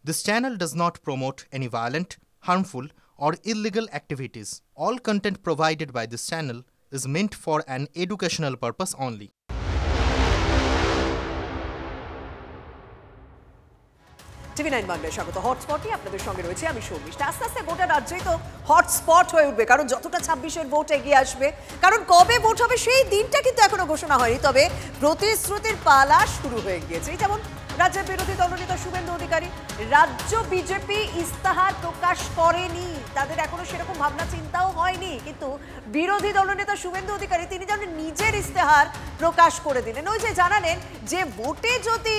This channel does not promote any violent, harmful, or illegal activities. All content provided by this channel is meant for an educational purpose only. TV9 বাংলায় স্বাগত। হটস্পটে আপনাদের সঙ্গে রয়েছে আমি শর্মিষ্ঠা। আস্তে আস্তে গোটা রাজ্যই তো হটস্পট হয়ে উঠবে, কারণ যতটা 26-এর ভোট এগিয়ে আসবে, কারণ কবে ভোট হবে সেই দিনটা কিন্তু এখনো ঘোষণা হয়নি, তবে প্রতিশ্রুতির পালা শুরু হয়ে গিয়েছে। যেমন রাজ্যের বিরোধী দলনেতা শুভেন্দু অধিকারী, রাজ্য বিজেপি ইস্তাহার প্রকাশ করেনি, তাদের এখনো সেরকম ভাবনা চিন্তাও হয়নি, কিন্তু বিরোধী দলনেতা শুভেন্দু অধিকারী তিনি যেন নিজের ইস্তেহার প্রকাশ করে দিলেন। ওই যে জানালেন যে ভোটে যদি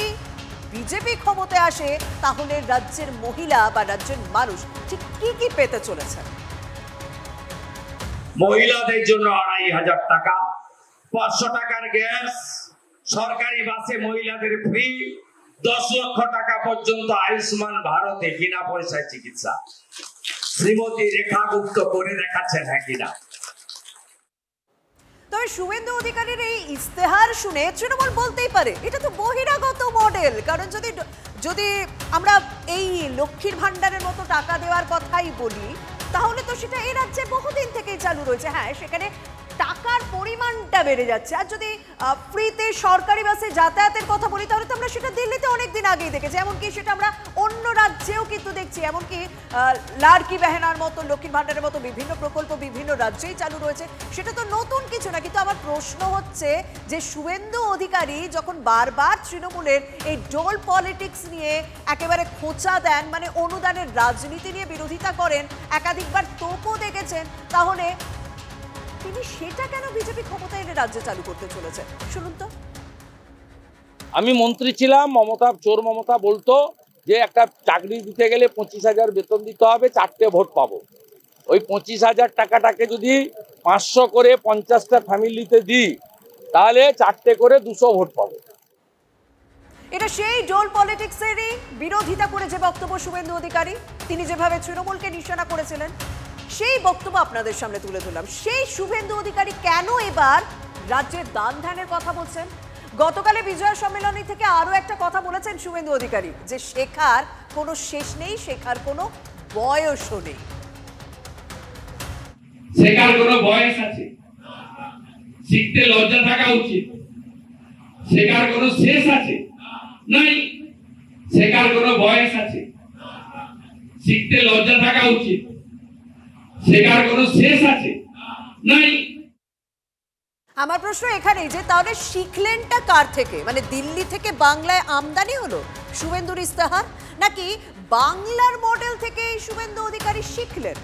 বিজেপি ক্ষমতায় আসে তাহলে রাজ্যের মহিলা বা রাজ্যের মানুষ ঠিক কি কি পেতে চলেছে। মহিলাদের জন্য ২৫০০ টাকা, ৫০০ টাকার গ্যাস, সরকারি বাসে মহিলাদের ফ্রি, ১০ লক্ষ টাকা পর্যন্ত আয়ুষ্মান ভারতে বিনা পয়সায় চিকিৎসা। শ্রীমতী রেখা গুপ্ত করে দেখাচ্ছেন হ্যাঁ কিনা। তবে শুভেন্দু অধিকারীর এই ইস্তেহার শুনে তৃণমূল বলতেই পারে এটা তো বহিরাগত মডেল, কারণ যদি আমরা এই লক্ষ্মীর ভান্ডারের মতো টাকা দেওয়ার কথাই বলি তাহলে তো সেটা এই রাজ্যে বহুদিন থেকেই চালু রয়েছে। হ্যাঁ, সেখানে টাকার পরিমাণটা বেড়ে যাচ্ছে। আর যদি ফ্রিতে সরকারি বাসে যাতায়াতের কথা বলি তাহলে তো আমরা সেটা দিল্লিতে অনেকদিন আগেই দেখেছি, এমনকি সেটা আমরা অন্য রাজ্যেও কিন্তু দেখছি। এমনকি লাড়কি বেহেনার মতো, লক্ষ্মীর ভান্ডারের মতো বিভিন্ন প্রকল্প বিভিন্ন রাজ্যেই চালু রয়েছে, সেটা তো নতুন কিছু না। কিন্তু আমার প্রশ্ন হচ্ছে যে শুভেন্দু অধিকারী যখন বারবার তৃণমূলের এই ডোল পলিটিক্স নিয়ে একেবারে খোঁচা দেন, মানে অনুদানের রাজনীতি নিয়ে বিরোধিতা করেন, একাধিকবার তোপও দেখেছেন, তাহলে তিনি সেটা কেন বিজেপি ক্ষমতায় এনে রাজ্যে চালু করতে চলেছে? শুনুন তো। আমি মন্ত্রী ছিলাম, চোর মমতা বলতো যে একটা চাকরি দিতে গেলে ২৫,০০০ বেতন দিতে হবে, 4টে ভোট পাবো। ওই ২৫,০০০ টাকাটাকে যদি ৫০০ করে ৫০টা ফ্যামিলিতে দিই তাহলে 4টে করে ২০০ ভোট পাবো। এটা সেই ডোল পলিটিক্সেরই বিরোধিতা করে যে বক্তব্য শুভেন্দু অধিকারী, তিনি যেভাবে তৃণমূলকে নিশানা করেছিলেন সেই বক্তব্য আপনাদের সামনে তুলে ধরলাম। সেই শুভেন্দু অধিকারী কেন এবার রাজ্যের দান ধ্যানের কথা বলছেন? গতকালে বিজয়া সম্মেলনী থেকে আরো একটা কথা বলেছেন শুভেন্দু অধিকারী, যে শেখার কোনো শেষ নেই, শেখার কোনো বয়সও নেই। শেখার কোনো বয়স আছে? শিখতে লজ্জা থাকা উচিত। শেখার কোনো শেষ আছে? নাই। শেখার কোনো বয়স আছে? শিখতে লজ্জা থাকা উচিত। শেখার কোনো শেষ আছে? নাই। আমার প্রশ্ন এখানেই যে তাহলে শিখলেনটা কার থেকে? মানে দিল্লি থেকে বাংলায় আমদানি হলো শুভেন্দুর ইস্তেহার, নাকি বাংলার মডেল থেকে এই শুভেন্দু অধিকারী শিখলেন?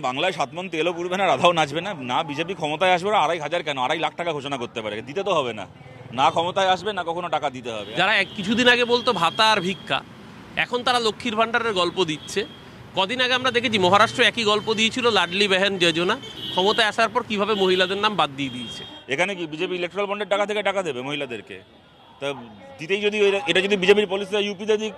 বাংলায় 7 মণ তেলও পুড়বে না, রাধাও নাচবে না। না বিজেপি ক্ষমতায় আসবে, ২৫০০ কেন ২.৫ লাখ টাকা ঘোষণা করতে পারে, দিতে তো হবে না। না ক্ষমতায় আসবে না কখনো টাকা দিতে হবে। যারা কিছুদিন আগে বলতো ভাতা আর ভিক্ষা, এখন তারা লক্ষ্মীর ভান্ডারের গল্প দিচ্ছে। কদিন আগে আমরা দেখেছি মহারাষ্ট্র একই গল্প দিয়েছিল, লাডলি বেহেন যোজনা, ক্ষমতায় আসার পর কিভাবে মহিলাদের নাম বাদ দিয়ে দিয়েছে। এখানে কি বিজেপি ইলেকট্রাল বন্ডের টাকা থেকে টাকা দেবে মহিলাদেরকে? তা দিতেই যদি এটা যদি বিজেপির পলিসি ইউপিতে দিক,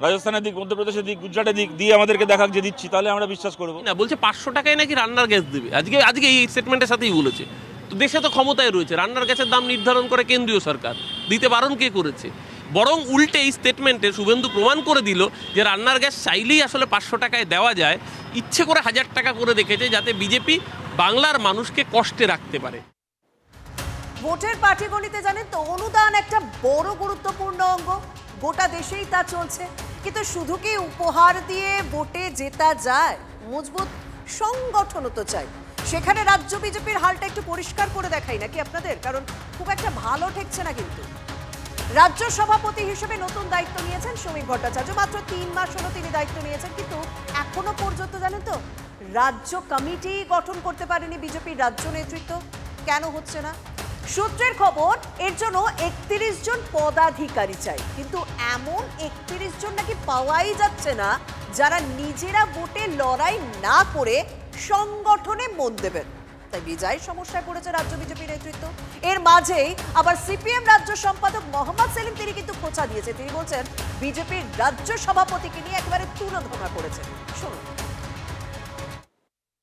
রাজস্থানের দিক, মধ্যপ্রদেশের দিক, গুজরাটের দিক দিয়ে আমাদেরকে দেখাক যে দিচ্ছি, তাহলে আমরা বিশ্বাস করবো না। বলছে ৫০০ টাকায় নাকি রান্নার গ্যাস দেবে। আজকে এই স্টেটমেন্টের সাথেই বলেছে। তো দেশে তো ক্ষমতায় রয়েছে, রান্নার গ্যাসের দাম নির্ধারণ করে কেন্দ্রীয় সরকার, দিতে বারণ কে করেছে? বরং উল্টে এই স্টেটমেন্টে শুভেন্দু প্রমাণ করে দিল যে রান্নার গ্যাস চাইলেই আসলে ৫০০ টাকায় দেওয়া যায়, ইচ্ছে করে ১০০০ টাকা করে দেখেছে যাতে বিজেপি বাংলার মানুষকে কষ্টে রাখতে পারে। ভোটের পাটিগণিতে জানেন তো অনুদান একটা বড় গুরুত্বপূর্ণ অঙ্গ, গোটা দেশেই তা চলছে। কিন্তু শুধু কি উপহার দিয়ে ভোটে জেতা যায়? মজবুত সংগঠনও তো চাই। সেখানে রাজ্য বিজেপির হালটা একটু পরিষ্কার করে দেখাই নাকি আপনাদের, কারণ খুব একটা ভালো ঠেকছে না। কিন্তু রাজ্য সভাপতি হিসেবে নতুন দায়িত্ব নিয়েছেন শ্রমিক ভট্টাচার্য, মাত্র ৩ মাস হলো তিনি দায়িত্ব নিয়েছেন, কিন্তু এখনো পর্যন্ত জানেন তো রাজ্য কমিটি গঠন করতে পারেনি বিজেপির রাজ্য নেতৃত্ব। কেন হচ্ছে না? সূত্রের খবর এর জন্য ৩১ জন পদাধিকারী চাই, কিন্তু এমন ৩১ জন নাকি পাওয়াই যাচ্ছে না যারা নিজেরা ভোটে লড়াই না করে সংগঠনে মন দেবেন। তাই বিজয় সমস্যায় পড়েছে রাজ্য বিজেপি নেতৃত্ব। এর মাঝেই আবার সিপিএম রাজ্য সম্পাদক মোহাম্মদ সেলিম তিনি কিন্তু খোঁচা দিয়েছে। তিনি বলছেন বিজেপির রাজ্য সভাপতিকে নিয়ে একেবারে তুলোধনা করেছেন। শুনুন।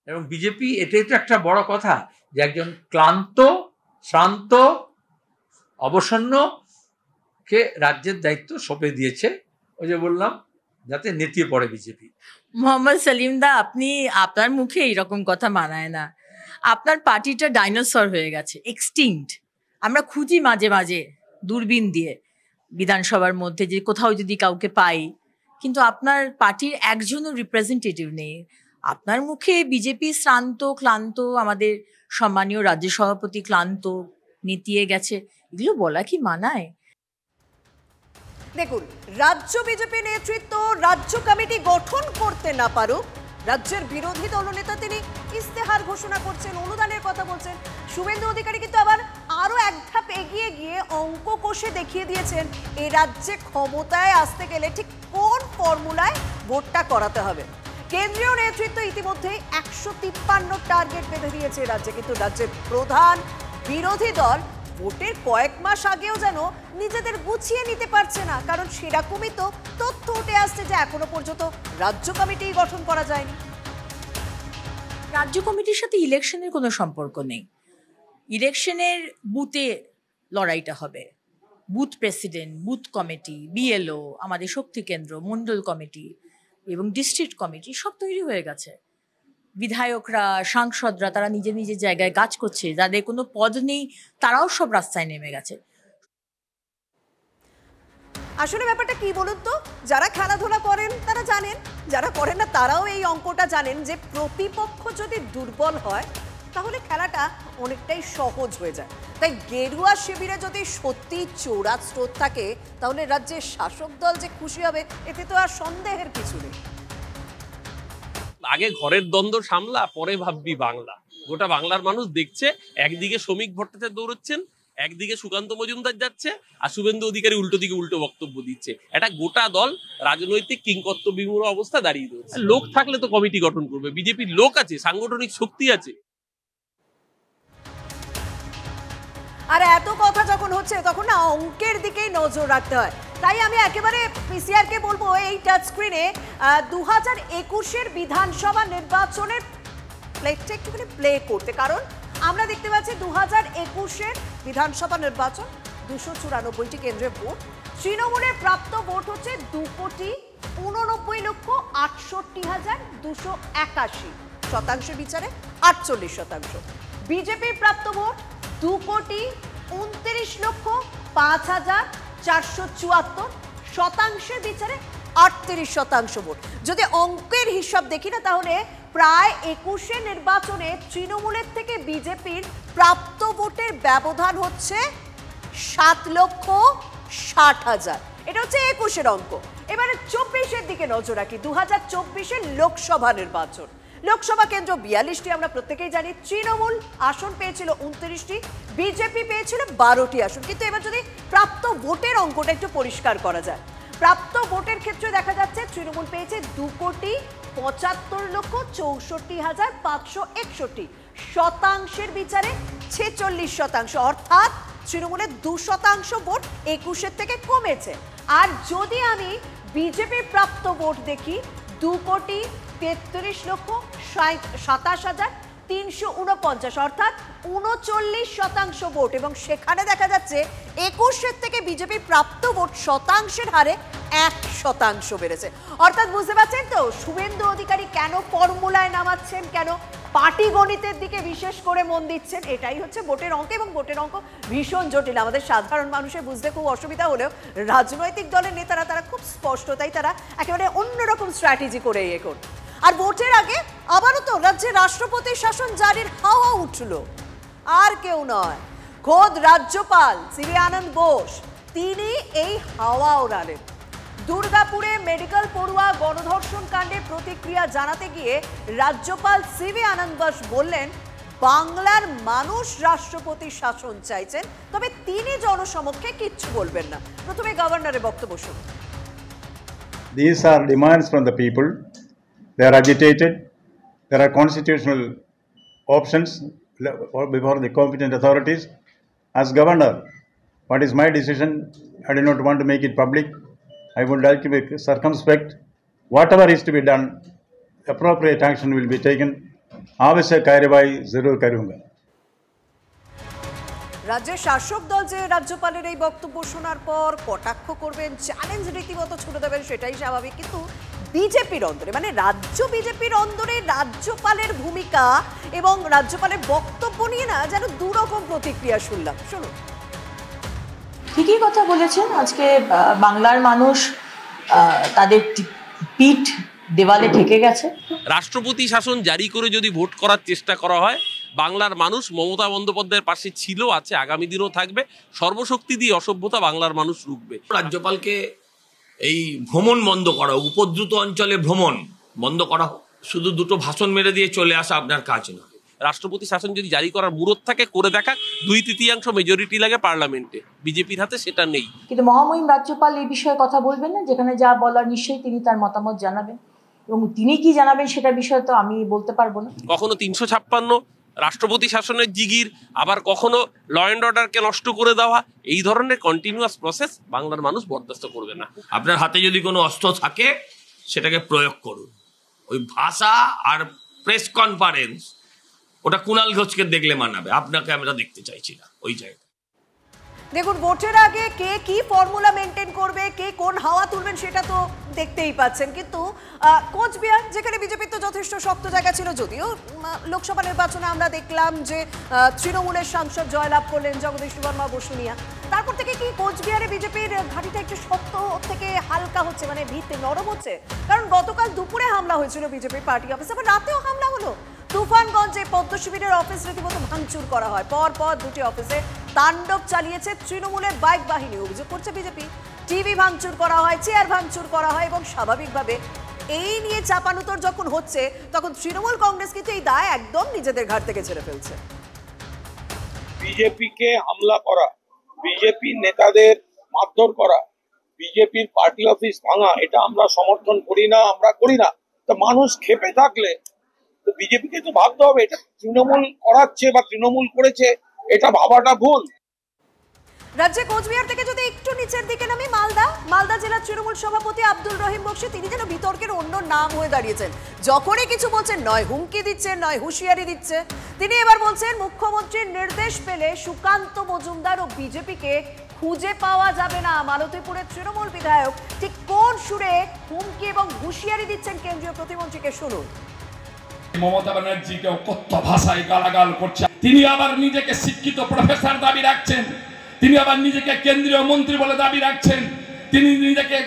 এবং বিজেপি এটাই তো একটা বড় কথা যে একজন ক্লান্ত, শ্রান্ত, অবসন্ন কে রাজ্যের দায়িত্ব সঁপে দিয়েছে ওই যে বললাম যাতে নেতিয়ে পড়ে বিজেপি। মোহাম্মদ সেলিম দা, আপনি আপনার মুখে এইরকম কথা মানায় না। আপনার পার্টিটা ডাইনোসর হয়ে গেছে, এক্সটিংক্ট। আমরা খুঁজি মাঝে মাঝে দূরবীন দিয়ে বিধানসভার মধ্যে যে কোথাও যদি কাউকে পাই, কিন্তু আপনার পার্টির একজনও রিপ্রেজেন্টেটিভ নেই। আপনার মুখে বিজেপি শ্রান্ত, ক্লান্ত, আমাদের সম্মানীয় রাজ্য সভাপতি ক্লান্ত, নেতিয়ে গেছে, এগুলো বলা কি মানায়? দেখুন, রাজ্য বিজেপি নেতৃত্ব রাজ্য কমিটি গঠন করতে না পারুক, রাজ্যের বিরোধী দলনেতা তিনি ইস্তেহার ঘোষণা করছেন, অনুদানের কথা বলছেন। শুভেন্দু অধিকারী কিন্তু আবার আরো এক ধাপ এগিয়ে গিয়ে অঙ্ক কষে দেখিয়ে দিয়েছেন এই রাজ্যে ক্ষমতায় আসতে গেলে ঠিক কোন ফর্মুলায় ভোটটা করাতে হবে। কেন্দ্রীয় নেতৃত্ব ইতিমধ্যেই 153 টার্গেট বেঁধে দিয়েছে রাজ্যে, কিন্তু রাজ্যের প্রধান বিরোধী দল ভোটের কয়েক মাস আগেও যেন নিজেদের গুছিয়ে নিতে পারছে না, কারণ সেরকমই তো তথ্য উঠে আসছে যে এখনো পর্যন্ত রাজ্য কমিটি গঠন করা যায়নি। রাজ্য কমিটির সাথে ইলেকশনের কোনো সম্পর্ক নেই। ইলেকশনের বুথে লড়াইটা হবে, booth president, booth committee, BLO, আমাদের শক্তি কেন্দ্র, মন্ডল কমিটি এবং ডিস্ট্রিক্ট কমিটি সব তৈরি হয়ে গেছে। বিধায়করা, সাংসদরা তারা নিজের নিজের জায়গায় কাজ করছে, যাদের কোনো পদ নেই তারাও সব রাস্তায় নেমে গেছে। আসলে ব্যাপারটা কি বলুন তো, যারা খেলাধুলা করেন তারা জানেন, যারা করেন না তারাও এই অঙ্কটা জানেন যে প্রতিপক্ষ যদি দুর্বল হয় তাহলে খেলাটা অনেকটাই সহজ হয়ে যায়। তাই গেরুয়া শিবিরে যদি সত্যি চোরা স্রোত থাকে তাহলে রাজ্যের শাসক দল যে খুশি হবে এতে তো আর সন্দেহের কিছু নেই। আগে ঘরের দ্বন্দ্ব সামলা, পরে ভাববি বাংলা। গোটা বাংলার মানুষ দেখছে, একদিকে শ্রমিক ভট্টাচার্য দৌড়চ্ছেন, একদিকে সুকান্ত মজুমদার যাচ্ছে, আর শুভেন্দু অধিকারী উল্টো দিকে উল্টো বক্তব্য দিচ্ছে। একটা গোটা দল রাজনৈতিক কিংকর্তব্য বিমূঢ় অবস্থা দাঁড়িয়ে রয়েছে। লোক থাকলে তো কমিটি গঠন করবে, বিজেপির লোক আছে, সাংগঠনিক শক্তি আছে। আর এত কথা যখন হচ্ছে তখন না অঙ্কের দিকেই নজর রাখতে হয়। তাই আমি একেবারে পিসিআরকে বলবো এই টাচ স্ক্রিনে 2021-এর বিধানসভা নির্বাচনের প্লেটটা একটুখানি প্লে করতে, কারণ আমরা দেখতে পাচ্ছি 2021-এর বিধানসভা নির্বাচন 294টি কেন্দ্রে ভোট। তৃণমূলের প্রাপ্ত ভোট হচ্ছে 2,89,68,281, শতাংশের বিচারে 48%। বিজেপির প্রাপ্ত ভোট 2,29,05,474, শতাংশের বিচারে 38% ভোট। যদি অঙ্কের হিসাব দেখি না তাহলে প্রায় 21-এর নির্বাচনে তৃণমূলের থেকে বিজেপির প্রাপ্ত ভোটের ব্যবধান হচ্ছে 7,60,000। এটা হচ্ছে 21-এর অঙ্ক। এবারে 24-এর দিকে নজর রাখি। 2024-এর লোকসভা নির্বাচন, লোকসভা কেন্দ্র 42টি আমরা প্রত্যেকেই জানি। তৃণমূল আসন পেয়েছিল 29টি, বিজেপি পেয়েছিল 12টি আসন। কিন্তু এবার যদি প্রাপ্ত ভোটের অঙ্কটা একটু পরিষ্কার করা যায়, প্রাপ্ত ভোটের ক্ষেত্রে দেখা যাচ্ছে তৃণমূল পেয়েছে 2,75,64,561, শতাংশের বিচারে 46%, অর্থাৎ তৃণমূলের 2% ভোট 21-এর থেকে কমেছে। আর যদি আমি বিজেপির প্রাপ্ত ভোট দেখি 2,33,27,349, অর্থাৎ 39% ভোট, এবং সেখানে দেখা যাচ্ছে 21-এর থেকে বিজেপির প্রাপ্ত ভোট শতাংশের হারে 1% বেড়েছে। অর্থাৎ বুঝতে পারছেন তো শুভেন্দু অধিকারী কেন ফর্মুলায় নামাচ্ছেন, কেন পার্টি গণিতের দিকে বিশেষ করে মন দিচ্ছেন। এটাই হচ্ছে ভোটের অঙ্ক, এবং ভোটের অঙ্ক ভীষণ জটিল। আমাদের সাধারণ মানুষের বুঝতে খুব অসুবিধা হলেও রাজনৈতিক দলের নেতারা তারা খুব স্পষ্ট, তাই তারা একেবারে অন্যরকম স্ট্র্যাটেজি করে ইয়ে করুন। আর ভোটের আগে আবারও তো রাজ্যে রাষ্ট্রপতি শাসন জারির হাওয়া উঠল। আর কেউ নয়, খোদ রাজ্যপাল সিভি আনন্দ বোস তিনি এই হাওয়া ওড়ালেন। দুর্গাপুরে মেডিকেল পড়ুয়া গণধর্ষণ কাণ্ডে প্রতিক্রিয়া জানাতে গিয়ে রাজ্যপাল সিভি আনন্দ বোস বললেন, বাংলার মানুষ রাষ্ট্রপতি শাসন চাইছেন, তবে তিনি জনসমক্ষে কিচ্ছু বলবেন না। প্রথমে গভর্নরের বক্তব্য শুনুন। These are demands from the people. They are agitated. There are constitutional options before the competent authorities. As governor, what is my decision? I do not want to make it public. I would like to be circumspect. Whatever is to be done, appropriate action will be taken. आवश्यक कार्यवाही जरूर करूंगा। রাজ্যের শাসক দল যে রাজ্যপালের এই বক্তব্য শোনার পর কটাক্ষ করবেন, চ্যালেঞ্জ রীতিমতো ছুড়ে দেবেন, সেটাই স্বাভাবিক। কিন্তু বিজেপির অন্দরে, মানে রাজ্য বিজেপির অন্দরে রাজ্যপালের ভূমিকা এবং রাজ্যপালের বক্তব্য নিয়ে না যেন দুরকম প্রতিক্রিয়া শুনলাম। শুনুন। ঠিকই কথা বলেছেন। আজকে বাংলার মানুষ তাদের পিঠ দেওয়ালে ঠেকে গেছে। রাষ্ট্রপতি শাসন জারি করে যদি ভোট করার চেষ্টা করা হয়, বাংলার মানুষ মমতা বন্দ্যোপাধ্যায়ের পাশে ছিল, আছে, আগামী দিনও থাকবে। সর্বশক্তি দিয়ে অসভ্যতা বাংলার মানুষ রুখবে। রাজ্যপালকে এই ভ্রমণ বন্ধ করা, উপদ্রুত অঞ্চলে ভ্রমণ বন্ধ করা, শুধু দুটো ভাষণ মেরে দিয়ে চলে আসা আপনার কাজ না। রাষ্ট্রপতি শাসন যদি জারি করার মুরত থাকে করে দেখা, 2/3 মেজরিটি লাগে পার্লামেন্টে, বিজেপির হাতে সেটা নেই। কিন্তু মহামহিম রাজ্যপাল এই বিষয়ে কথা বলবেন না, যেখানে যা বলার নিশ্চয়ই তিনি তার মতামত জানাবেন, এবং তিনি কি জানাবেন সেটা বিষয়ে তো আমি বলতে পারবো না। কখনো 356 রাষ্ট্রপতি শাসনের জিগির, আবার কখনো ল অ্যান্ড অর্ডারকে নষ্ট করে দেওয়া, এই ধরনের কন্টিনিউয়াস প্রসেস বাংলার মানুষ বরদাস্ত করবে না। আপনার হাতে যদি কোনো অস্ত্র থাকে সেটাকে প্রয়োগ করুন। ওই ভাষা আর প্রেস কনফারেন্স, ওটা কুণাল ঘোষকে দেখলে মানাবে, আপনাকে আমরা দেখতে চাইছি না ওই জায়গায়। দেখুন, ভোটের আগে কে কি ফর্মুলা মেনটেন করবে, কে কোন হাওয়া তুলবেন সেটা তো দেখতেই পাচ্ছেন। কিন্তু কোচবিহার, যেখানে বিজেপির তো যথেষ্ট শক্ত জায়গা ছিল, যদিও লোকসভা নির্বাচনে আমরা দেখলাম যে তৃণমূলের সাংসদ জয়লাভ করলেন জগদীশ বর্মা বসুনিয়া, তারপর থেকে কি কোচবিহারে বিজেপির ঘাঁটিটা একটু শক্ত থেকে হালকা হচ্ছে, মানে ভিত্তি নরম হচ্ছে? কারণ গতকাল দুপুরে হামলা হয়েছিল বিজেপির পার্টি অফিসে, আবার রাতেও হামলা হলো। তুফানগঞ্জে পদ্ম শিবিরের অফিস রীতিমতো ভাঙচুর করা হয়, পর পর দুটি অফিসে তাণ্ডব চালিয়েছে তৃণমূলের বাইক বাহিনী, অভিযোগ করছে বিজেপি। টিভি ভাঙচুর করা হয়, চেয়ার ভাঙচুর করা হয়, এবং স্বাভাবিকভাবে এই নিয়ে চাপানুতর যখন হচ্ছে তখন তৃণমূল কংগ্রেস কিন্তু এই দায় একদম নিজেদের ঘাট থেকে ছেড়ে ফেলছে। বিজেপিকে হামলা করা, বিজেপি নেতাদের মারধর করা, বিজেপির পার্টি অফিস ভাঙা, এটা আমরা সমর্থন করি না, আমরা করি না। তো মানুষ ক্ষেপে থাকলে তো বিজেপিকে তো ভাবতে হবে এটা তৃণমূল করাচ্ছে বা তৃণমূল করেছে, এটা ভাবাটা ভুল। রাজ্যে কোচবিহার থেকে যদি একটু নিচের দিকে নামি, মালদা জেলার তৃণমূল সভাপতি আব্দুল রহিম বক্সী, তিনি যেন বিতর্কের অন্য নাম হয়ে দাঁড়িয়েছেন। যখনই কিছু বলছেন, নয় হুমকি দিচ্ছেন, নয় হুঁশিয়ারি দিচ্ছে। তিনি এবার বলছেন মুখ্যমন্ত্রীর নির্দেশ পেলে সুকান্ত মজুমদার ও বিজেপিকে খুঁজে পাওয়া যাবে না। মালতীপুরের তৃণমূল বিধায়ক ঠিক কোন সুরে হুমকি এবং হুঁশিয়ারি দিচ্ছেন কেন্দ্রীয় প্রতিমন্ত্রীকে শুনুন। মমতা ব্যানার্জিকে অকথ্য ভাষায় গালাগাল করছে, তিনি আবার নিজেকে শিক্ষিত প্রফেসর দাবি রাখছেন, তিনি আবার নিজেকে কেন্দ্রীয় মন্ত্রী বলে দাবি রাখছেন, তিনি নিজেকে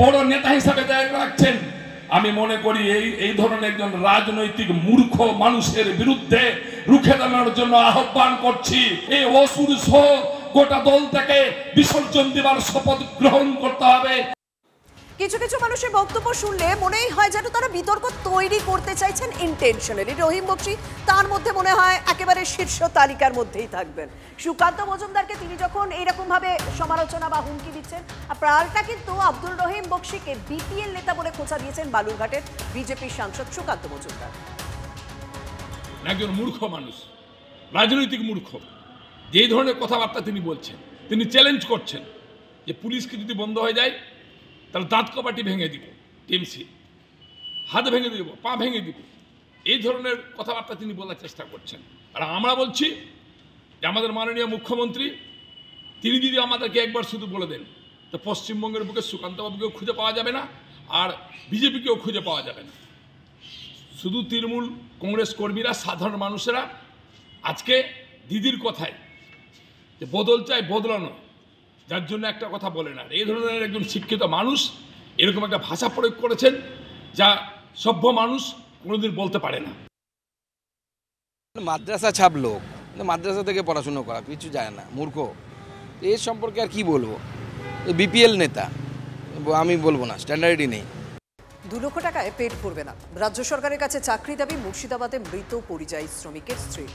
বড় নেতা হিসাবে দাবি রাখছেন। আমি মনে করি এই ধরনের একজন রাজনৈতিক মূর্খ মানুষের বিরুদ্ধে রুখে দাঁড়ানোর জন্য আহ্বান করছি। এই অসুর সহ গোটা দল থেকে বিসর্জন দেবার শপথ গ্রহণ করতে হবে। কিছু কিছু মানুষের বক্তব্য শুনলে মনেই হয় যেন তারা বিতর্ক তৈরি করতে চাইছেন ইন্টেনশনালি। রহিম বক্সী তার মধ্যে মনে হয় একেবারে শীর্ষ তালিকার মধ্যেই থাকবেন। সুকান্ত মজুমদারকে তিনি যখন এইরকম ভাবে সমালোচনা বা হুমকি দিচ্ছেন, পাল্টা কিন্তু আব্দুল রহিম বক্সীকে বিপিএল নেতা বলে খোঁচা দিয়েছেন বালুরঘাটের বিজেপির সাংসদ সুকান্ত মজুমদার। একজন মূর্খ মানুষ, রাজনৈতিক মূর্খ, যে ধরনের কথাবার্তা তিনি বলছেন, তিনি চ্যালেঞ্জ করছেন যে পুলিশকে যদি বন্ধ হয়ে যায় তাহলে দাঁত কপাটি ভেঙে দিব, টিএমসি হাত ভেঙে দিব, পা ভেঙে দিব, এই ধরনের কথাবার্তা তিনি বলার চেষ্টা করছেন। আর আমরা বলছি যে আমাদের মাননীয় মুখ্যমন্ত্রী তিনি যদি আমাদেরকে একবার শুধু বলে দেন তো পশ্চিমবঙ্গের বুকে সুকান্তবাবুকেও খুঁজে পাওয়া যাবে না, আর বিজেপিকেও খুঁজে পাওয়া যাবে না। শুধু তৃণমূল কংগ্রেস কর্মীরা, সাধারণ মানুষেরা আজকে দিদির কথায় যে বদল চাই, বদলানো, যার জন্য একটা কথা বলে না। এই ধরনের একজন শিক্ষিত মানুষ এরকম একটা ভাষা প্রয়োগ করেছেন যা সভ্য মানুষ কোনোদিন বলতে পারে না। মাদ্রাসা ছাপ লোক, মাদ্রাসা থেকে পড়াশুনো করা, কিছু যায় না, মূর্খ। এর সম্পর্কে আর কি বলবো? বিপিএল নেতা আমি বলবো না, স্ট্যান্ডার্ডই নেই। 2 লক্ষ টাকায় পেট ভরবে না, রাজ্য সরকারের কাছে চাকরি দাবি মুর্শিদাবাদে মৃত পরিযায়ী শ্রমিকের স্ত্রী।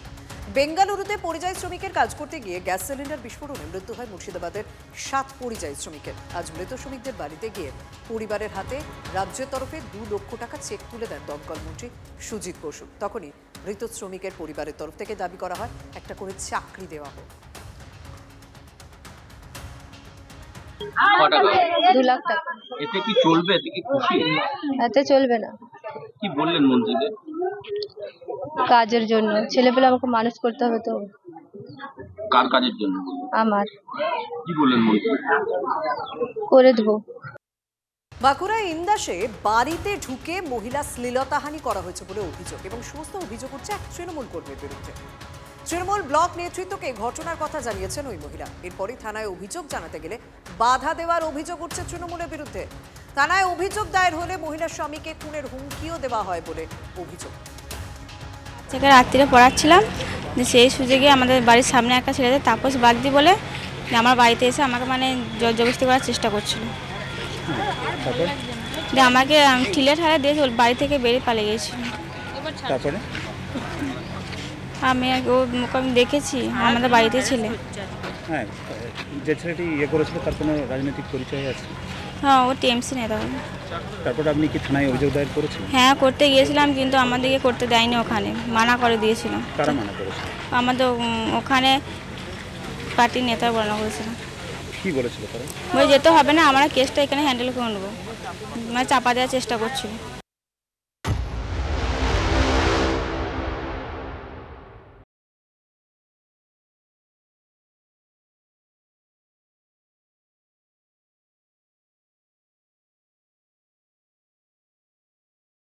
বেঙ্গালুরুতে পরিযায়ী শ্রমিকের কাজ করতে গিয়ে গ্যাস সিলিন্ডার বিস্ফোরণে মৃত্যু হয় মুর্শিদাবাদের 7 পরিযায়ী শ্রমিকের। আজ মৃত শ্রমিকদের বাড়িতে গিয়ে পরিবারের হাতে রাজ্যের তরফে 2 লক্ষ টাকা চেক তুলে দেন দমকল মন্ত্রী সুজিত বসু। তখনই মৃত শ্রমিকের পরিবারের তরফ থেকে দাবি করা হয় একটা করে চাকরি দেওয়া হোক। 2 লাখ টাকা। এতে কি চলবে? এতে কি খুশি? এতে চলবে না। কি বললেন মন্ত্রীকে? কাজের জন্য ছেলেপেলে আমাকে মানুষ করতে হবে, তো কার কাজের জন্য? আমার। কি বললেন মন্ত্রী? করে দেবো। বাঁকুড়া ইন্দাসে বাড়িতে ঢুকে মহিলা শ্লীলতাহানি করা হয়েছে বলে অভিযোগ এবং সমস্ত অভিযোগ উঠছে এক তৃণমূল কর্মীর বিরুদ্ধে। তৃণমূল ব্লক নেতৃত্বকে ঘটনার কথা জানিয়েছেন ওই মহিলা। এরপরই থানায় অভিযোগ জানাতে গেলে বাধা দেওয়ার অভিযোগ উঠছে তৃণমূলের বিরুদ্ধে। থানায় অভিযোগ দায়ের হলে মহিলার স্বামীকে খুনের হুমকিও দেওয়া হয় বলে অভিযোগ। রাত্রিরে পড়াচ্ছিলাম, সেই সুযোগে আমাদের বাড়ির সামনে একটা ছেলেদের তাপস বাগদি বলে আমার বাড়িতে এসে আমাকে মানে জবরদস্তি করার চেষ্টা করছিল। আমাকে ঠিলে ঠালে দিয়ে বাড়ি থেকে বেরিয়ে পালিয়ে গিয়েছিল। তারপরে আমি ওকে দেখেছি, আমাদের বাড়িতে ছেলে। হ্যাঁ, যে ছেলেটি ইয়ে করেছিল তার কোনো রাজনৈতিক পরিচয় আছে? হ্যাঁ, ও টিএমসি নেতা। তারপরে আপনি কি থানায় অভিযোগ দায়ের করেছেন? হ্যাঁ, করতে গিয়েছিলাম, কিন্তু আমাদেরকে করতে দেয়নি, ওখানে মানা করে দিয়েছিল। কারা মানা করেছিল? আমাদের ওখানে পার্টির নেতা বর্ণনা করেছিল। কি বলেছিল তারা? যেতে হবে না, আমরা কেসটা এখানে হ্যান্ডেল করে নেবো, মানে চাপা দেওয়ার চেষ্টা করছিল।